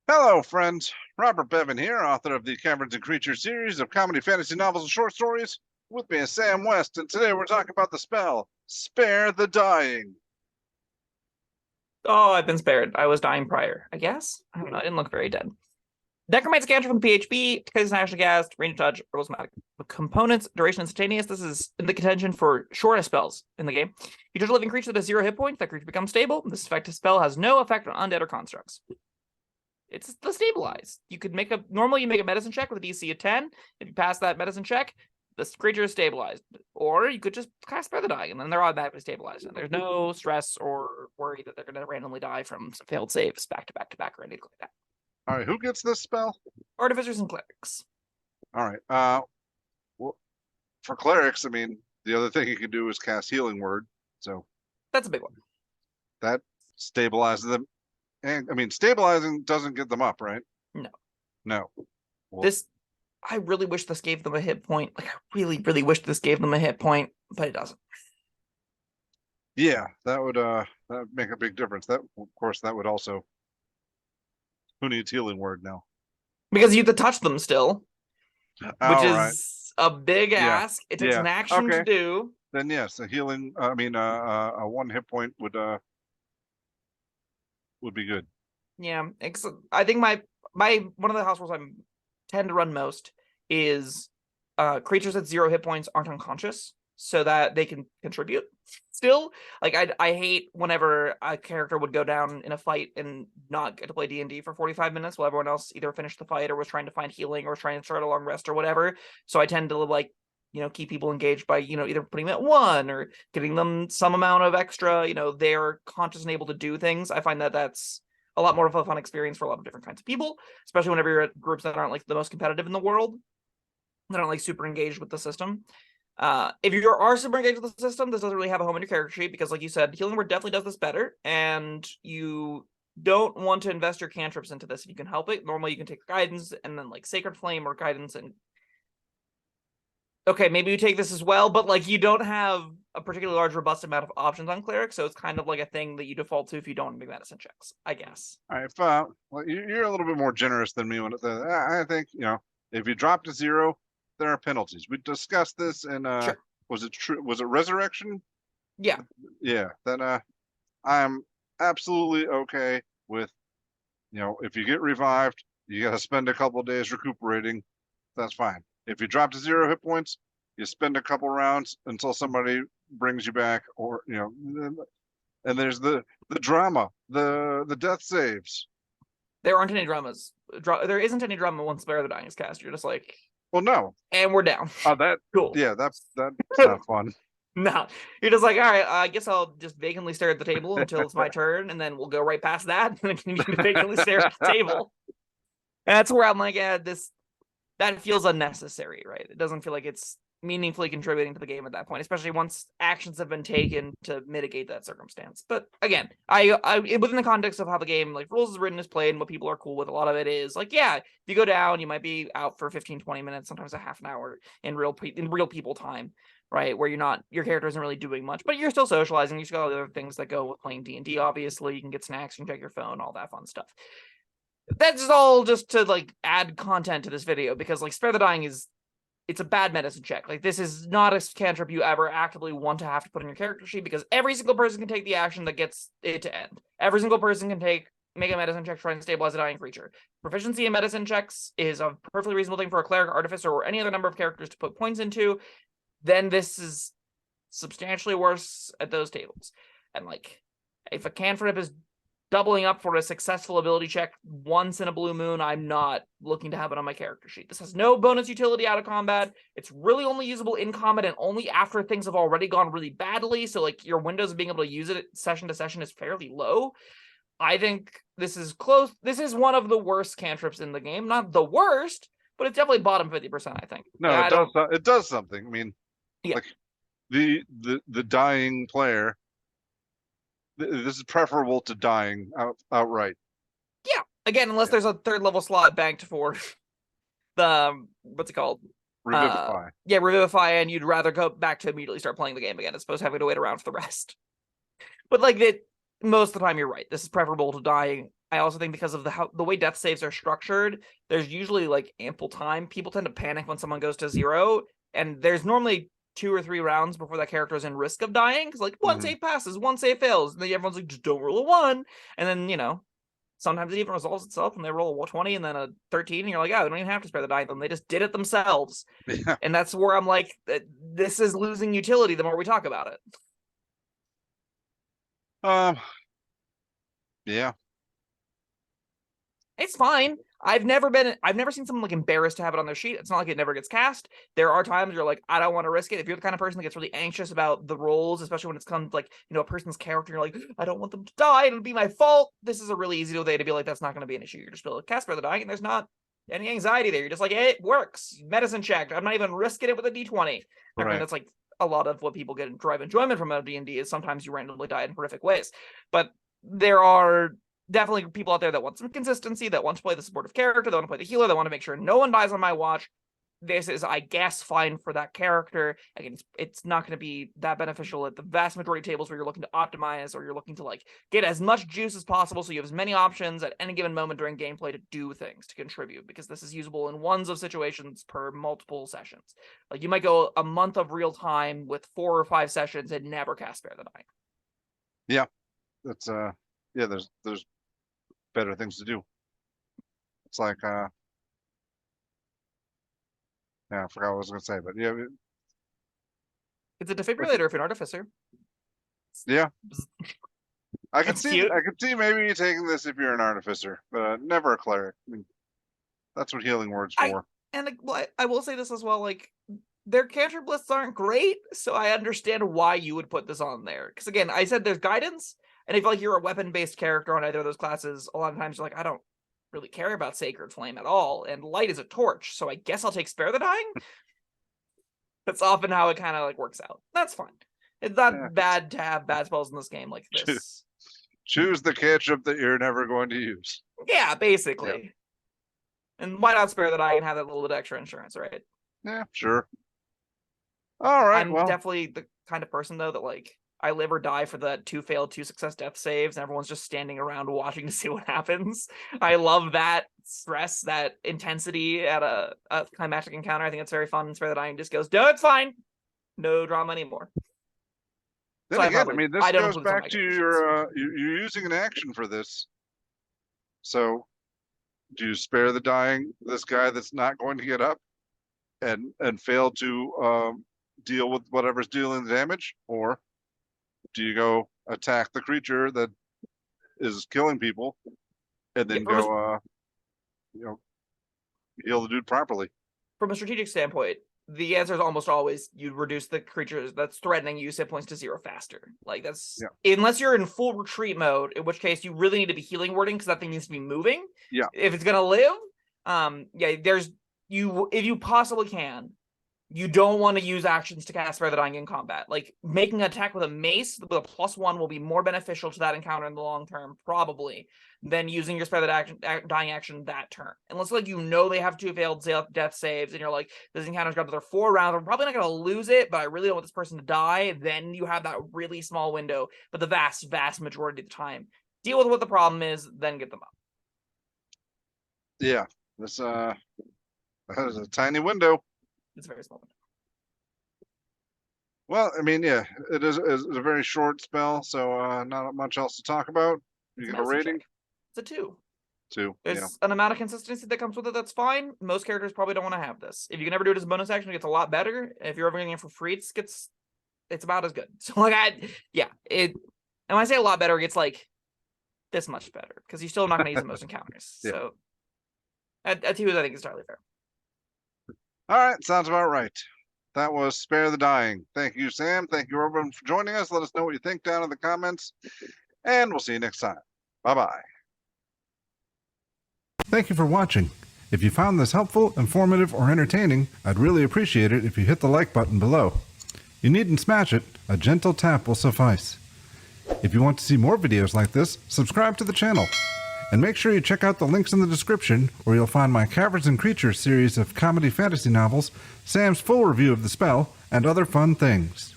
Hello, friends. Robert Bevan here, author of the Caverns Creatures series of comedy, fantasy novels, and short stories. With me is Sam West, and today we're talking about the spell, Spare the Dying. Oh, I've been spared. I was dying prior, I guess. I don't know. I didn't look very dead. Necromite's cantrip from PHB, Taka's National Cast, Range of Touch, Automatic Components, Duration Instantaneous. This is in the contention for shortest spells in the game. You judge a living creature that has 0 hit points. That creature becomes stable. This effective spell has no effect on undead or constructs. It's the stabilize. You could make normally you make a medicine check with a DC of 10. If you pass that medicine check, this creature is stabilized. Or you could just cast Spare the Dying, and then they're automatically stabilized. And there's no stress or worry that they're going to randomly die from failed saves back to back to back or anything like that. All right, who gets this spell? Artificers and clerics. All right. Well, for clerics, I mean, the other thing you can do is cast Healing Word. So that's a big one. That stabilizes them. And I mean, stabilizing doesn't get them up, right? No. Well, I really wish this gave them a hit point. Like, I really, really wish this gave them a hit point, but it doesn't. Yeah, that would make a big difference. That, of course, that would also. Who needs Healing Word now? Because you have to touch them still, which is a big ask. It takes an action to do. Then yes, a healing. I mean, a 1 hit point would be good. Yeah, I think my one of the house rules I tend to run most is creatures at 0 hit points aren't unconscious, so that they can contribute still. Like, I hate whenever a character would go down in a fight and not get to play D&D for 45 minutes while everyone else either finished the fight or was trying to find healing or was trying to start a long rest or whatever. So I tend to, like, keep people engaged by, either putting them at 1 or giving them some amount of extra, they're conscious and able to do things. I find that that's a lot more of a fun experience for a lot of different kinds of people, especially whenever you're at groups that aren't, like, the most competitive in the world, that aren't, like, super engaged with the system. If you are super engaged with the system, this doesn't really have a home in your character sheet because, like you said, Healing Word definitely does this better, and you don't want to invest your cantrips into this if you can help it. Normally, you can take Guidance and then, like, Sacred Flame or Guidance, and okay, maybe you take this as well, but, like, you don't have a particularly large, robust amount of options on Cleric, so it's kind of like a thing that you default to if you don't make medicine checks, I guess. All right, well, you're a little bit more generous than me when it says, I think, if you drop to 0, there are penalties. We discussed this in Sure. Was it Resurrection? Yeah. Yeah. Then I'm absolutely okay with, if you get revived, you got to spend a couple of days recuperating. That's fine. If you drop to 0 hit points, you spend a couple rounds until somebody brings you back, or and there's the drama, the death saves. There aren't any dramas. There isn't any drama once Spare the Dying is cast. You're just like, well, no. And we're down. Oh, that cool. Yeah, that's not fun. No, you're just like, all right, I guess I'll just vacantly stare at the table until it's my turn, and then we'll go right past that, and then you vacantly stare at the table. And that's where I'm like, yeah, that feels unnecessary, right? It doesn't feel like it's meaningfully contributing to the game at that point, especially once actions have been taken to mitigate that circumstance. But again, I within the context of how the game, like, rules is written, is played, and what people are cool with, a lot of it is like, yeah, if you go down, you might be out for 15-20 minutes, sometimes a half an hour in real people time, right, where your character isn't really doing much, but you're still socializing. You still got other things that go with playing D&D. Obviously, you can get snacks, you can check your phone, all that fun stuff. That's all just to, like, add content to this video, because, like, Spare the Dying it's a bad medicine check. Like, this is not a cantrip you ever actively want to have to put in your character sheet, because every single person can take the action that gets it to end. Every single person can make a medicine check trying to stabilize a dying creature. Proficiency in medicine checks is a perfectly reasonable thing for a cleric, artificer, or any other number of characters to put points into. Then this is substantially worse at those tables. And, like, if a cantrip is doubling up for a successful ability check once in a blue moon, I'm not looking to have it on my character sheet. This has no bonus utility out of combat. It's really only usable in combat and only after things have already gone really badly. So, like, your windows of being able to use it session to session is fairly low. I think this is close. This is one of the worst cantrips in the game. Not the worst, but it's definitely bottom 50%, I think. No, it does something. I mean, like, the dying player, this is preferable to dying outright. Yeah. Again, unless there's a 3rd level slot banked for the, what's it called? Revivify. Revivify, and you'd rather go back to immediately start playing the game again as opposed to having to wait around for the rest. But, like, most of the time, you're right. This is preferable to dying I also think because of the way death saves are structured, there's usually like ample time. People tend to panic when someone goes to 0, and there's normally 2 or 3 rounds before that character is in risk of dying. Because like one save passes, one save fails, and then everyone's like, just don't roll a 1, and then sometimes it even resolves itself, and they roll a 20 and then a 13, and you're like, oh, they don't even have to spare the dying. Then they just did it themselves, and that's where I'm like, this is losing utility the more we talk about it. Yeah. It's fine. I've never seen someone like embarrassed to have it on their sheet. It's not like it never gets cast. There are times you're like, I don't want to risk it. If you're the kind of person that gets really anxious about the rolls, especially when it's comes like, a person's character, you're like, I don't want them to die. It'll be my fault. This is a really easy way to be like, that's not going to be an issue. You're just be able to cast for the dying, and there's not any anxiety there. You're just like, hey, it works. Medicine checked. I'm not even risking it with a D20. Right. I mean, that's like a lot of what people get drive enjoyment from D&D is sometimes you randomly die in horrific ways. But there are definitely people out there that want some consistency, that want to play the supportive character, that want to play the healer, that want to make sure no one dies on my watch. This is, I guess, fine for that character. Again, it's not going to be that beneficial at the vast majority of tables where you're looking to optimize or you're looking to like get as much juice as possible, so you have as many options at any given moment during gameplay to do things, to contribute, because this is usable in ones of situations per multiple sessions. Like you might go a month of real time with 4 or 5 sessions and never cast Spare the Dying. Yeah, that's there's better things to do. It's like yeah, I forgot what I was gonna say, but yeah, It's a defibrillator if you're an artificer. Yeah. I can That's see cute. I can see maybe taking this if you're an artificer, but never a cleric. I mean, that's what healing word's for. And I will say this as well, like their cantrip lists aren't great, so I understand why you would put this on there. Because again, I said there's guidance, and if like you're a weapon-based character on either of those classes, a lot of times you're like, I don't really care about Sacred Flame at all, and light is a torch, so I guess I'll take Spare the Dying. That's often how it kind of like works out. That's fine. It's not bad to have bad spells in this game like this. Choose the cantrip that you're never going to use. Yeah, basically. Yeah. And why not Spare the Dying and have that little bit extra insurance, right? Yeah, sure. All right. I'm definitely the kind of person though that like I live or die for the 2 failed 2 success death saves, and everyone's just standing around watching to see what happens. I love that stress, that intensity at a climactic encounter. I think it's very fun. Spare the Dying just goes, no, it's fine. No drama anymore. Then so again, I mean, this goes back to you're using an action for this. So do you spare the dying this guy that's not going to get up and fail to deal with whatever's dealing the damage, or do you go attack the creature that is killing people and then go heal the dude properly? From a strategic standpoint, the answer is almost always you reduce the creature that's threatening you hit points to 0 faster. Like that's unless you're in full retreat mode, in which case you really need to be healing wording because that thing needs to be moving. Yeah. If it's gonna live, there's if you possibly can, you don't want to use actions to cast Spare the Dying in combat. Like making an attack with a mace with a +1 will be more beneficial to that encounter in the long term, probably, than using your Spare the Dying action that turn. Unless like they have 2 failed death saves, and you're like, this encounter's got another 4 rounds. I'm probably not gonna lose it, but I really don't want this person to die. Then you have that really small window. But the vast majority of the time, deal with what the problem is, then get them up. Yeah, this that is a tiny window. It's a very small window. Well, I mean, yeah, it is a very short spell, so not much else to talk about. You get a rating? It's a 2. 2. There's an amount of consistency that comes with it that's fine. Most characters probably don't want to have this. If you can ever do it as a bonus action, it gets a lot better. If you're ever getting it for free, it's about as good. So like and when I say a lot better, it's like this much better, because you're still not going to use it most encounters. Yeah. So a 2 is, I think, entirely fair. All right, sounds about right. That was Spare the Dying. Thank you, Sam. Thank you, everyone, for joining us. Let us know what you think down in the comments, and we'll see you next time. Bye-bye. Thank you for watching. If you found this helpful, informative, or entertaining, I'd really appreciate it if you hit the like button below. You needn't smash it. A gentle tap will suffice. If you want to see more videos like this, subscribe to the channel. And make sure you check out the links in the description, where you'll find my Caverns and Creatures series of comedy fantasy novels, Sam's full review of the spell, and other fun things.